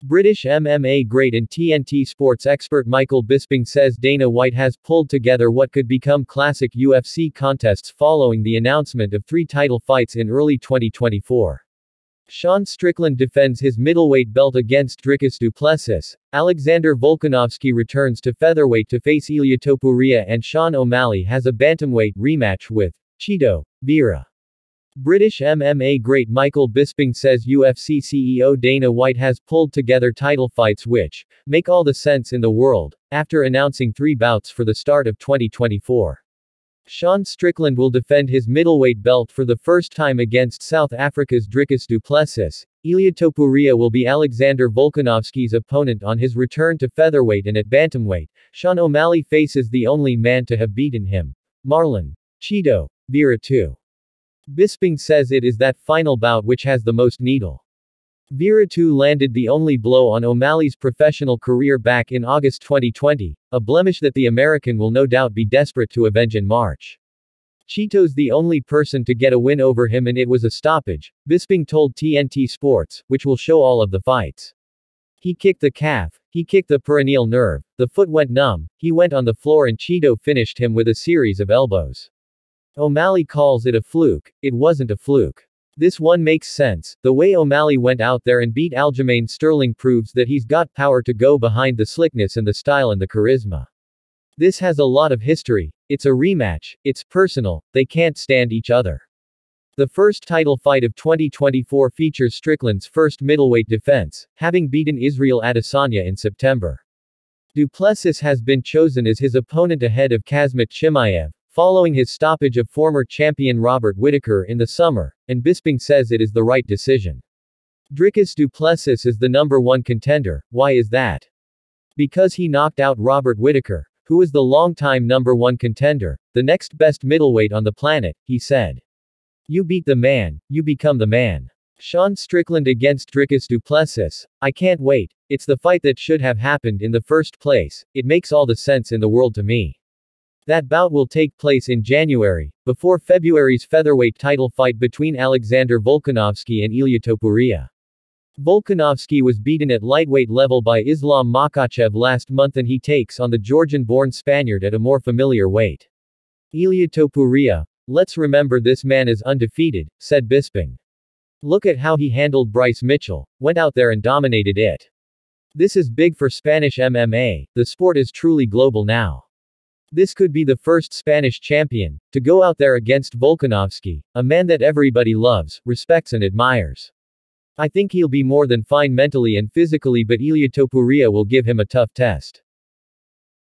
British MMA great and TNT Sports expert Michael Bisping says Dana White has pulled together what could become classic UFC contests following the announcement of 3 title fights in early 2024. Strickland defends his middleweight belt against Dricus Du Plessis, Alexander Volkanovski returns to featherweight to face Ilia Topuria, and Sean O'Malley has a bantamweight rematch with Chito Vera. British MMA great Michael Bisping says UFC CEO Dana White has pulled together title fights which make all the sense in the world, after announcing 3 bouts for the start of 2024. Strickland will defend his middleweight belt for the first time against South Africa's Dricus Du Plessis. Ilia Topuria will be Alexander Volkanovski's opponent on his return to featherweight, and at bantamweight, Sean O'Malley faces the only man to have beaten him, Marlon Chito Vera too. Bisping says it is that final bout which has the most needle. Vera too landed the only blow on O'Malley's professional career back in August 2020, a blemish that the American will no doubt be desperate to avenge in March. Chito's the only person to get a win over him, and it was a stoppage, Bisping told TNT Sports, which will show all of the fights. He kicked the calf, he kicked the peroneal nerve, the foot went numb, he went on the floor and Chito finished him with a series of elbows. O'Malley calls it a fluke. It wasn't a fluke. This one makes sense. The way O'Malley went out there and beat Aljamain Sterling proves that he's got power to go behind the slickness and the style and the charisma. This has a lot of history. It's a rematch. It's personal. They can't stand each other. The first title fight of 2024 features Strickland's first middleweight defense, having beaten Israel Adesanya in September. Du Plessis has been chosen as his opponent ahead of Khamzat Chimaev, following his stoppage of former champion Robert Whittaker in the summer, and Bisping says it is the right decision. Dricus Du Plessis is the #1 contender. Why is that? Because he knocked out Robert Whittaker, who was the longtime #1 contender, the next best middleweight on the planet, he said. You beat the man, you become the man. Strickland against Dricus Du Plessis. I can't wait. It's the fight that should have happened in the first place. It makes all the sense in the world to me. That bout will take place in January, before February's featherweight title fight between Alexander Volkanovski and Ilia Topuria. Volkanovski was beaten at lightweight level by Islam Makhachev last month, and he takes on the Georgian-born Spaniard at a more familiar weight. Ilia Topuria, let's remember this man is undefeated, said Bisping. Look at how he handled Bryce Mitchell, went out there and dominated it. This is big for Spanish MMA, the sport is truly global now. This could be the first Spanish champion to go out there against Volkanovski, a man that everybody loves, respects and admires. I think he'll be more than fine mentally and physically, but Ilia Topuria will give him a tough test.